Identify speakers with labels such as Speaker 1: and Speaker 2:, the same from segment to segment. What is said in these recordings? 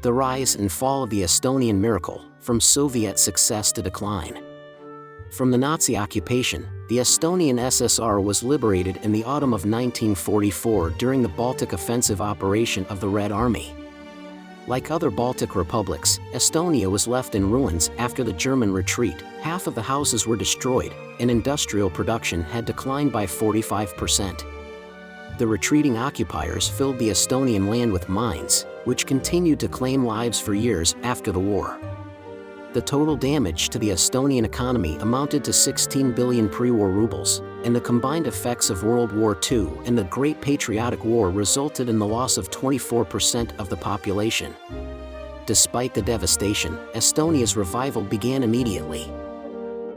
Speaker 1: The rise and fall of the Estonian miracle, from Soviet success to decline. From the Nazi occupation, the Estonian SSR was liberated in the autumn of 1944 during the Baltic Offensive operation of the Red Army. Like other Baltic republics, Estonia was left in ruins after the German retreat. Half of the houses were destroyed, and industrial production had declined by 45%. The retreating occupiers filled the Estonian land with mines, which continued to claim lives for years after the war. The total damage to the Estonian economy amounted to 16 billion pre-war rubles, and the combined effects of World War II and the Great Patriotic War resulted in the loss of 24% of the population. Despite the devastation, Estonia's revival began immediately.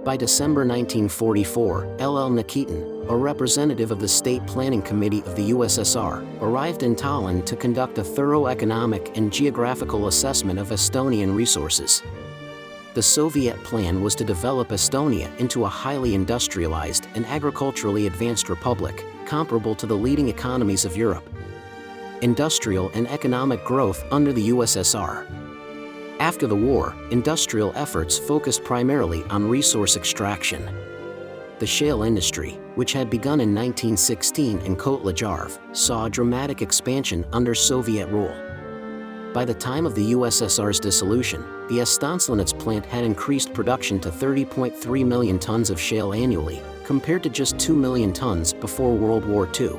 Speaker 1: By December 1944, L.L. Nikitin, a representative of the State Planning Committee of the USSR, arrived in Tallinn to conduct a thorough economic and geographical assessment of Estonian resources. The Soviet plan was to develop Estonia into a highly industrialized and agriculturally advanced republic, comparable to the leading economies of Europe. Industrial and economic growth under the USSR. After the war, industrial efforts focused primarily on resource extraction. The shale industry, which had begun in 1916 in Kotla Jarv, saw a dramatic expansion under Soviet rule. By the time of the USSR's dissolution, the Estonian plant had increased production to 30.3 million tons of shale annually, compared to just 2 million tons before World War II.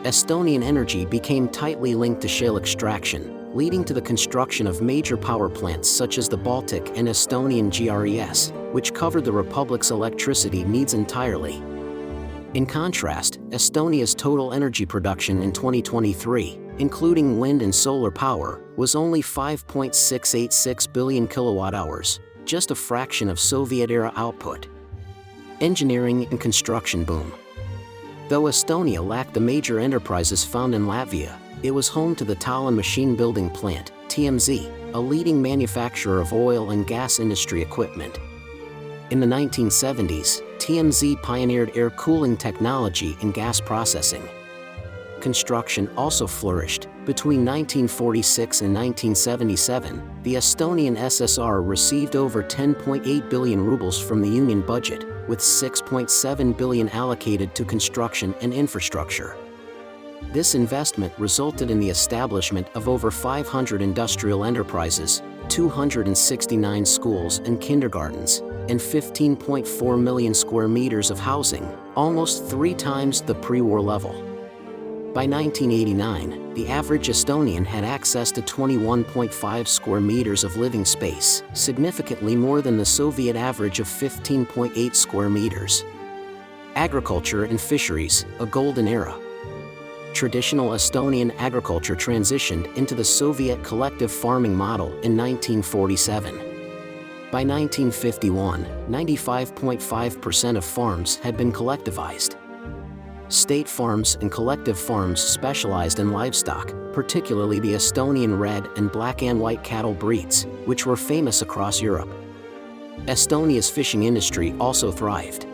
Speaker 1: Estonian energy became tightly linked to shale extraction, leading to the construction of major power plants such as the Baltic and Estonian GRES, which covered the republic's electricity needs entirely. In contrast, Estonia's total energy production in 2023, including wind and solar power, was only 5.686 billion kilowatt-hours, just a fraction of Soviet-era output. Engineering and construction boom. Though Estonia lacked the major enterprises found in Latvia, it was home to the Tallinn Machine Building Plant, TMZ, a leading manufacturer of oil and gas industry equipment. In the 1970s, TMZ pioneered air cooling technology in gas processing. Construction also flourished. Between 1946 and 1977, the Estonian SSR received over 10.8 billion rubles from the union budget, with 6.7 billion allocated to construction and infrastructure. This investment resulted in the establishment of over 500 industrial enterprises, 269 schools and kindergartens, and 15.4 million square meters of housing, almost 3 times the pre-war level. By 1989, the average Estonian had access to 21.5 square meters of living space, significantly more than the Soviet average of 15.8 square meters. Agriculture and fisheries, a golden era. Traditional Estonian agriculture transitioned into the Soviet collective farming model in 1947. By 1951, 95.5% of farms had been collectivized. State farms and collective farms specialized in livestock, particularly the Estonian red and black and white cattle breeds, which were famous across Europe. Estonia's fishing industry also thrived.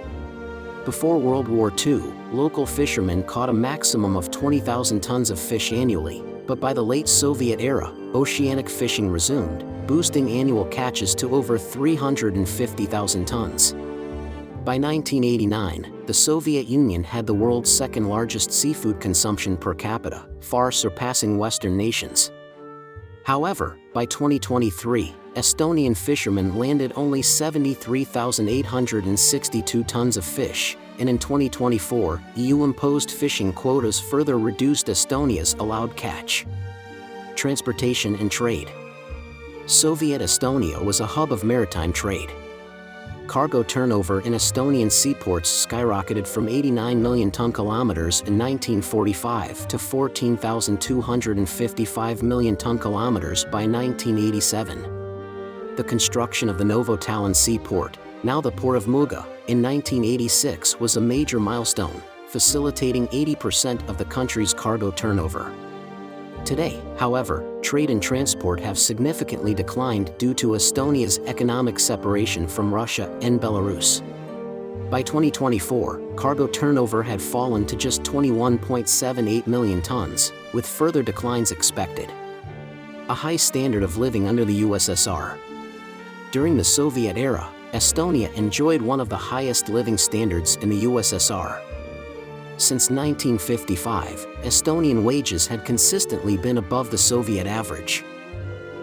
Speaker 1: Before World War II, local fishermen caught a maximum of 20,000 tons of fish annually, but by the late Soviet era, oceanic fishing resumed, boosting annual catches to over 350,000 tons. By 1989, the Soviet Union had the world's second-largest seafood consumption per capita, far surpassing Western nations. However, by 2023, Estonian fishermen landed only 73,862 tons of fish, and in 2024, EU-imposed fishing quotas further reduced Estonia's allowed catch. Transportation and trade. Soviet Estonia was a hub of maritime trade. Cargo turnover in Estonian seaports skyrocketed from 89 million ton-kilometers in 1945 to 14,255 million ton-kilometers by 1987. The construction of the Novo Tallinn seaport, now the Port of Muuga, in 1986 was a major milestone, facilitating 80% of the country's cargo turnover. Today, however, trade and transport have significantly declined due to Estonia's economic separation from Russia and Belarus. By 2024, cargo turnover had fallen to just 21.78 million tons, with further declines expected. a high standard of living under the USSR. During the Soviet era, Estonia enjoyed one of the highest living standards in the USSR. Since 1955, Estonian wages had consistently been above the Soviet average.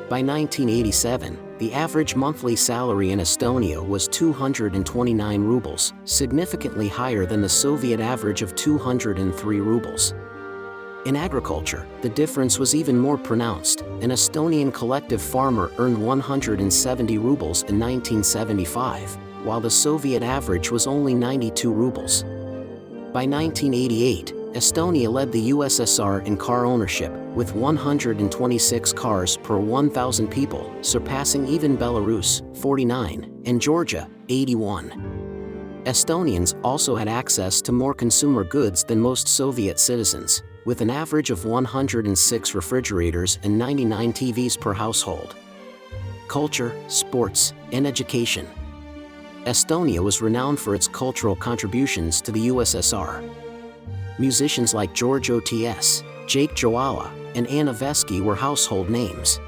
Speaker 1: By 1987, the average monthly salary in Estonia was 229 rubles, significantly higher than the Soviet average of 203 rubles. In agriculture, the difference was even more pronounced. An Estonian collective farmer earned 170 rubles in 1975, while the Soviet average was only 92 rubles. By 1988, Estonia led the USSR in car ownership, with 126 cars per 1,000 people, surpassing even Belarus, 49, and Georgia, 81. Estonians also had access to more consumer goods than most Soviet citizens, with an average of 106 refrigerators and 99 TVs per household. Culture, sports, and education. Estonia was renowned for its cultural contributions to the USSR. Musicians like George Ots, Jake Joala, and Anna Veski were household names.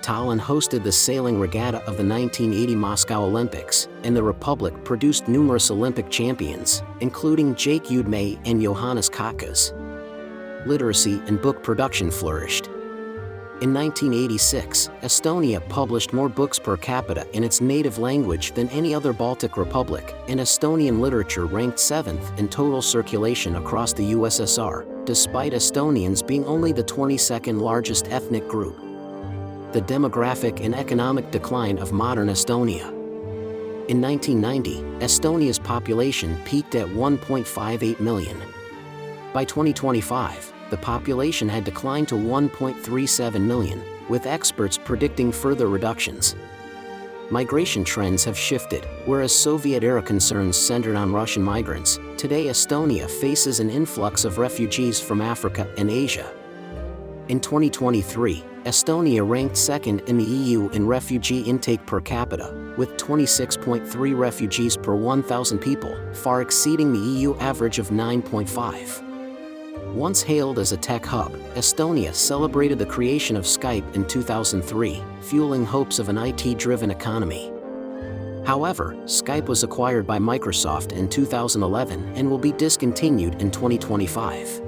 Speaker 1: Tallinn hosted the sailing regatta of the 1980 Moscow Olympics, and the Republic produced numerous Olympic champions, including Jake Udme and Johannes Kakas. Literacy and book production flourished. In 1986, Estonia published more books per capita in its native language than any other Baltic republic, and Estonian literature ranked 7th in total circulation across the USSR, despite Estonians being only the 22nd largest ethnic group. The demographic and economic decline of modern Estonia. In 1990, Estonia's population peaked at 1.58 million. By 2025, the population had declined to 1.37 million, with experts predicting further reductions. Migration trends have shifted, whereas Soviet-era concerns centered on Russian migrants. Today Estonia faces an influx of refugees from Africa and Asia. In 2023, Estonia ranked 2nd in the EU in refugee intake per capita, with 26.3 refugees per 1,000 people, far exceeding the EU average of 9.5. Once hailed as a tech hub, Estonia celebrated the creation of Skype in 2003, fueling hopes of an IT-driven economy. However, Skype was acquired by Microsoft in 2011 and will be discontinued in 2025.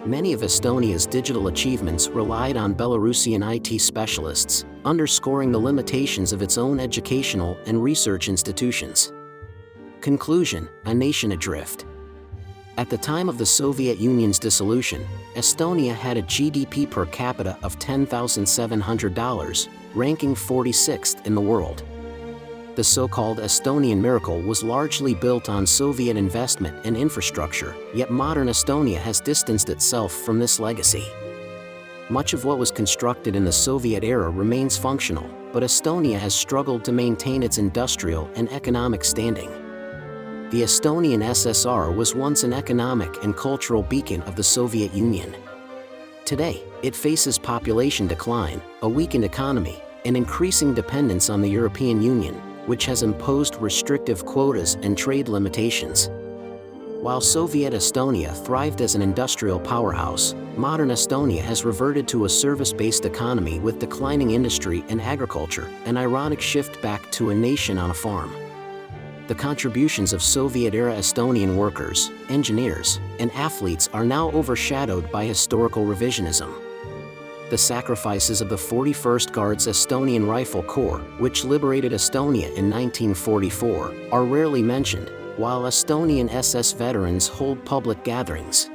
Speaker 1: Many of Estonia's digital achievements relied on Belarusian IT specialists, underscoring the limitations of its own educational and research institutions. Conclusion: a nation adrift. At the time of the Soviet Union's dissolution, Estonia had a GDP per capita of $10,700, ranking 46th in the world. The so-called Estonian miracle was largely built on Soviet investment and infrastructure, yet modern Estonia has distanced itself from this legacy. Much of what was constructed in the Soviet era remains functional, but Estonia has struggled to maintain its industrial and economic standing. The Estonian SSR was once an economic and cultural beacon of the Soviet Union. Today, it faces population decline, a weakened economy, and increasing dependence on the European Union, which has imposed restrictive quotas and trade limitations. While Soviet Estonia thrived as an industrial powerhouse, modern Estonia has reverted to a service-based economy with declining industry and agriculture, an ironic shift back to a nation on a farm. The contributions of Soviet-era Estonian workers, engineers, and athletes are now overshadowed by historical revisionism. The sacrifices of the 41st Guards Estonian Rifle Corps, which liberated Estonia in 1944, are rarely mentioned, while Estonian SS veterans hold public gatherings.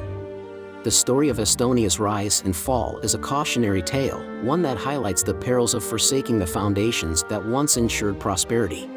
Speaker 1: The story of Estonia's rise and fall is a cautionary tale, one that highlights the perils of forsaking the foundations that once ensured prosperity.